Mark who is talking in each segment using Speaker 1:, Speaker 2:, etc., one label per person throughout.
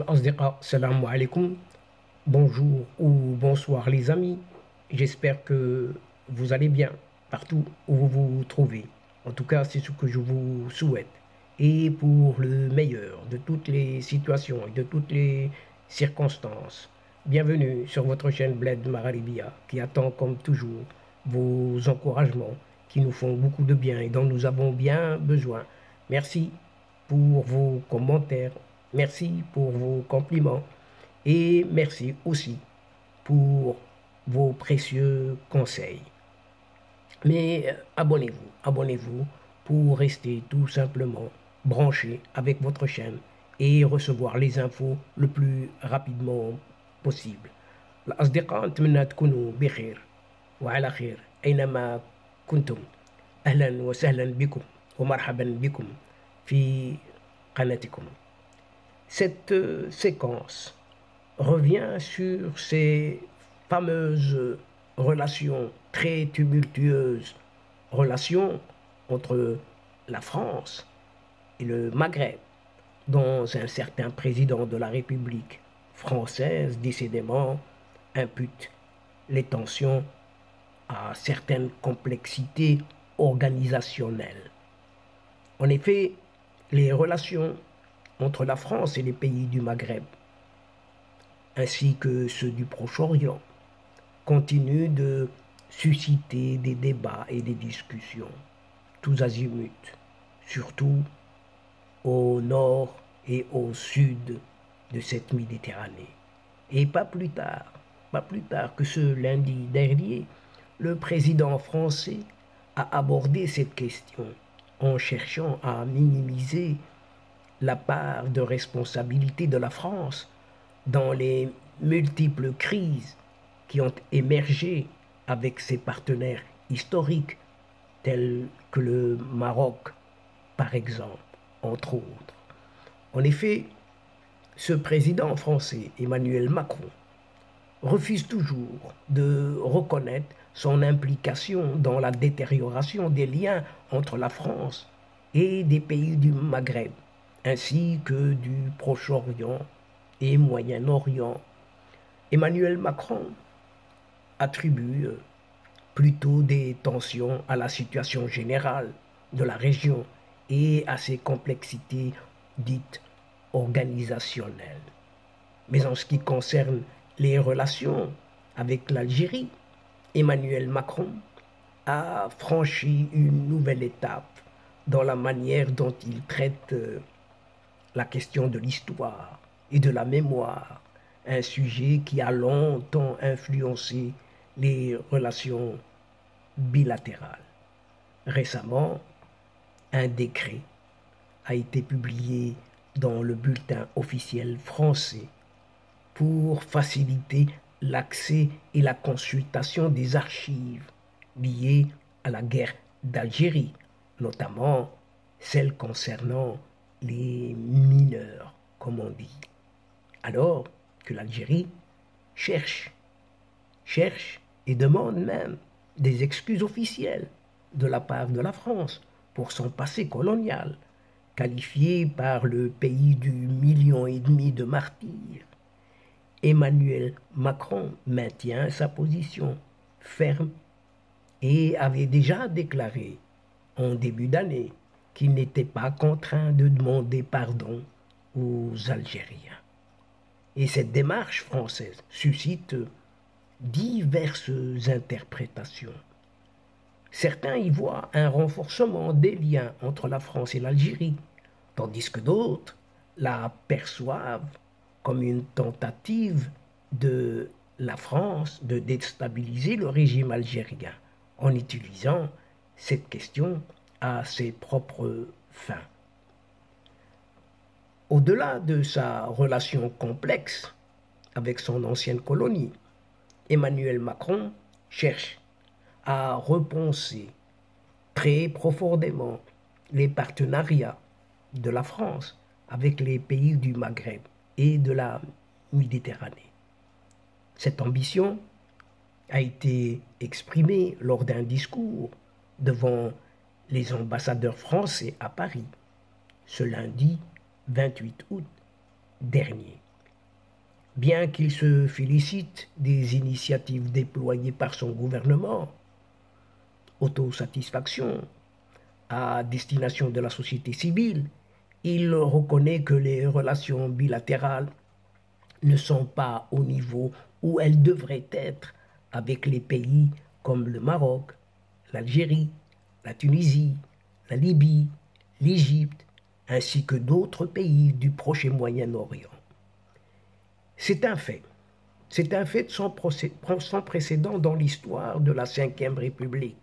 Speaker 1: الأصدقاء السلام عليكم. Bonjour ou bonsoir les amis. J'espère que vous allez bien partout où vous vous trouvez. En tout cas, c'est ce que je vous souhaite. Et pour le meilleur de toutes les situations et de toutes les circonstances, bienvenue sur votre chaîne Bled Maralibia qui attend comme toujours vos encouragements qui nous font beaucoup de bien et dont nous avons bien besoin. Merci pour vos commentaires, merci pour vos compliments et merci aussi pour vos précieux conseils. Mais abonnez-vous pour rester tout simplement branché avec votre chaîne et recevoir les infos le plus rapidement possible. الأصدقاء نتمنى تكونوا بخير وعلى خير أينما كنتم. أهلا وسهلا بكم ومرحبا بكم في قناتكم. Cette séquence revient sur ces fameuses relations très tumultueuses, relations entre la France et le Maghreb, dont un certain président de la République française, décidément, impute les tensions à certaines complexités organisationnelles. En effet, les relations entre la France et les pays du Maghreb, ainsi que ceux du Proche-Orient, continuent de susciter des débats et des discussions, tous azimuts, surtout au nord et au sud de cette Méditerranée. Et pas plus tard que ce lundi dernier, le président français a abordé cette question en cherchant à minimiser la part de responsabilité de la France dans les multiples crises qui ont émergé avec ses partenaires historiques tels que le Maroc, par exemple, entre autres. En effet, ce président français, Emmanuel Macron, refuse toujours de reconnaître son implication dans la détérioration des liens entre la France et des pays du Maghreb, ainsi que du Proche-Orient et Moyen-Orient. Emmanuel Macron attribue plutôt des tensions à la situation générale de la région et à ses complexités dites organisationnelles. Mais en ce qui concerne les relations avec l'Algérie, Emmanuel Macron a franchi une nouvelle étape dans la manière dont il traite la question de l'histoire et de la mémoire, un sujet qui a longtemps influencé les relations bilatérales. Récemment, un décret a été publié dans le bulletin officiel français pour faciliter l'accès et la consultation des archives liées à la guerre d'Algérie, notamment celles concernant les mineurs, comme on dit. Alors que l'Algérie cherche et demande même des excuses officielles de la part de la France pour son passé colonial, qualifié par le pays du 1,5 million de martyrs. Emmanuel Macron maintient sa position ferme et avait déjà déclaré en début d'année qu'il n'était pas contraint de demander pardon aux Algériens. Et cette démarche française suscite diverses interprétations. Certains y voient un renforcement des liens entre la France et l'Algérie, tandis que d'autres la perçoivent comme une tentative de la France de déstabiliser le régime algérien en utilisant cette question à ses propres fins. Au-delà de sa relation complexe avec son ancienne colonie, Emmanuel Macron cherche à repenser très profondément les partenariats de la France avec les pays du Maghreb et de la Méditerranée. Cette ambition a été exprimée lors d'un discours devant les ambassadeurs français à Paris ce lundi 28 août dernier. Bien qu'il se félicite des initiatives déployées par son gouvernement, autosatisfaction à destination de la société civile, il reconnaît que les relations bilatérales ne sont pas au niveau où elles devraient être avec les pays comme le Maroc, l'Algérie, la Tunisie, la Libye, l'Égypte, ainsi que d'autres pays du Proche et Moyen-Orient. C'est un fait. C'est un fait sans précédent dans l'histoire de la Ve République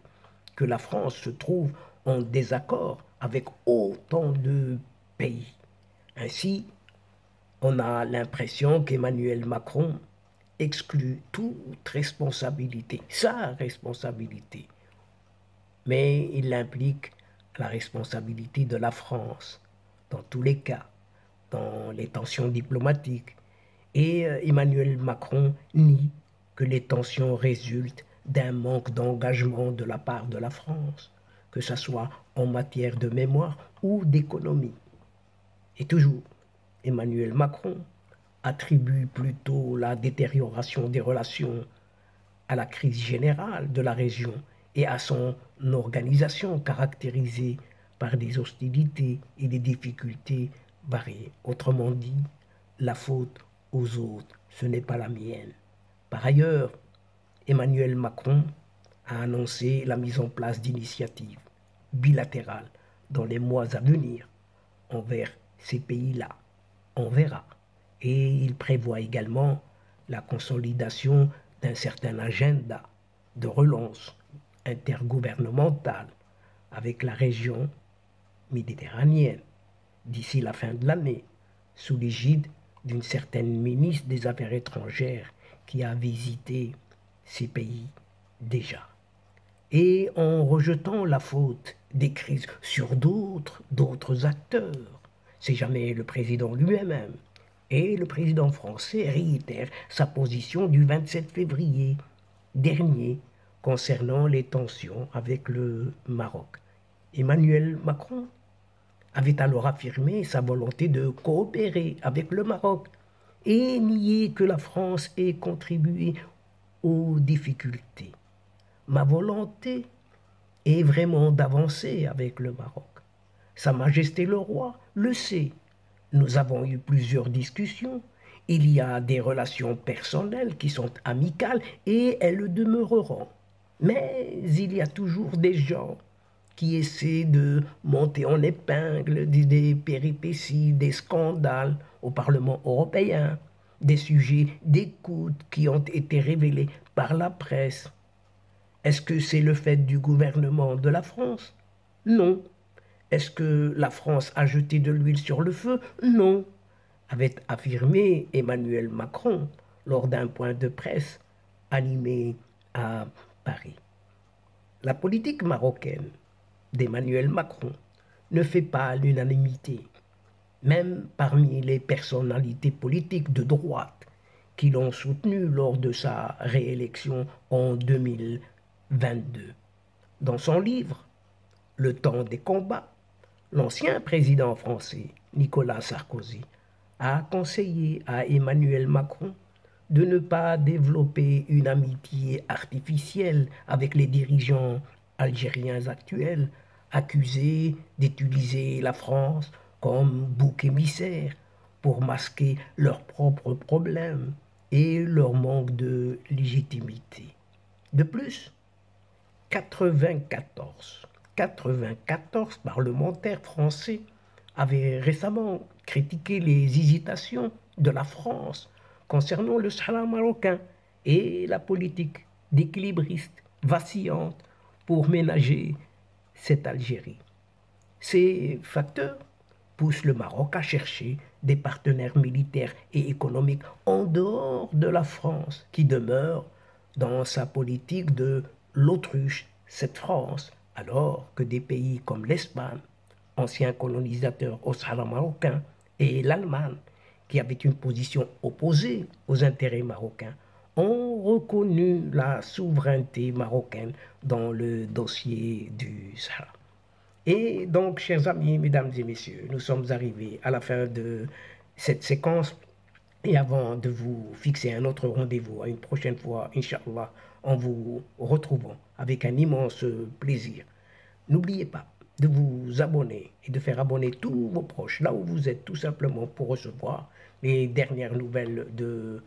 Speaker 1: que la France se trouve en désaccord avec autant de pays. Ainsi, on a l'impression qu'Emmanuel Macron exclut toute responsabilité, sa responsabilité, mais il implique la responsabilité de la France dans tous les cas, dans les tensions diplomatiques. Et Emmanuel Macron nie que les tensions résultent d'un manque d'engagement de la part de la France, que ce soit en matière de mémoire ou d'économie. Et toujours, Emmanuel Macron attribue plutôt la détérioration des relations à la crise générale de la région et à son organisation caractérisée par des hostilités et des difficultés variées. Autrement dit, la faute aux autres, ce n'est pas la mienne. Par ailleurs, Emmanuel Macron a annoncé la mise en place d'initiatives bilatérales dans les mois à venir envers ces pays-là. On verra. Et il prévoit également la consolidation d'un certain agenda de relance intergouvernementale avec la région méditerranéenne d'ici la fin de l'année, sous l'égide d'une certaine ministre des Affaires étrangères qui a visité ces pays déjà. Et en rejetant la faute des crises sur d'autres acteurs, c'est jamais le président lui-même. Et le président français réitère sa position du 27 février dernier concernant les tensions avec le Maroc. Emmanuel Macron avait alors affirmé sa volonté de coopérer avec le Maroc et nié que la France ait contribué aux difficultés. Ma volonté est vraiment d'avancer avec le Maroc. Sa Majesté le Roi le sait. Nous avons eu plusieurs discussions. Il y a des relations personnelles qui sont amicales et elles le demeureront. Mais il y a toujours des gens qui essaient de monter en épingle des péripéties, des scandales au Parlement européen, des sujets d'écoute qui ont été révélés par la presse. Est-ce que c'est le fait du gouvernement de la France? Non. Est-ce que la France a jeté de l'huile sur le feu? Non, avait affirmé Emmanuel Macron lors d'un point de presse animé à Paris. La politique marocaine d'Emmanuel Macron ne fait pas l'unanimité, même parmi les personnalités politiques de droite qui l'ont soutenu lors de sa réélection en 2022. Dans son livre « Le temps des combats », l'ancien président français, Nicolas Sarkozy, a conseillé à Emmanuel Macron de ne pas développer une amitié artificielle avec les dirigeants algériens actuels, accusés d'utiliser la France comme bouc émissaire pour masquer leurs propres problèmes et leur manque de légitimité. De plus, 94 parlementaires français avaient récemment critiqué les hésitations de la France concernant le Sahara marocain et la politique d'équilibriste vacillante pour ménager cette Algérie. Ces facteurs poussent le Maroc à chercher des partenaires militaires et économiques en dehors de la France, qui demeure dans sa politique de l'autruche, cette France, alors que des pays comme l'Espagne, ancien colonisateur au Sahara marocain, et l'Allemagne, qui avait une position opposée aux intérêts marocains, ont reconnu la souveraineté marocaine dans le dossier du Sahara. Et donc, chers amis, mesdames et messieurs, nous sommes arrivés à la fin de cette séquence Et avant de vous fixer un autre rendez-vous à une prochaine fois, Inch'Allah, en vous retrouvant avec un immense plaisir, n'oubliez pas de vous abonner et de faire abonner tous vos proches là où vous êtes, tout simplement pour recevoir les dernières nouvelles de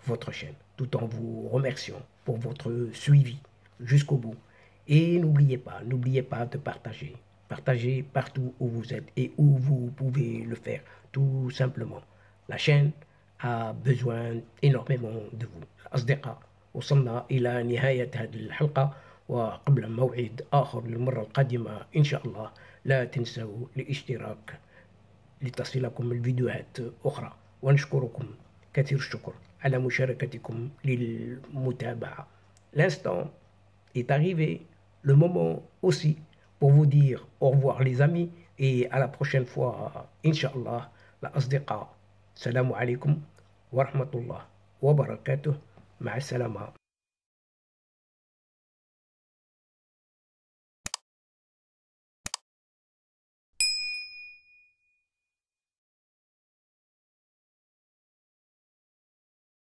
Speaker 1: votre chaîne, tout en vous remerciant pour votre suivi jusqu'au bout. Et n'oubliez pas de partager. Partagez partout où vous êtes et où vous pouvez le faire, tout simplement. La chaîne a besoin énormément de vous. أصدقاء وصلنا إلى نهاية هذه الحلقة، وقبل موعد آخر للمرة القادمة إن شاء الله لا تنسوا الاشتراك لتصلكم الفيديوهات أخرى، ونشكركم كثير الشكر على مشاركتكم للمتابعة. L'instant est arrivé, le moment aussi, pour vous dire au revoir les amis et à la prochaine fois, Inch'Allah, la أصدقاء. Salam alaikum wa rahmatullah wa barakatuh. مع السلامة.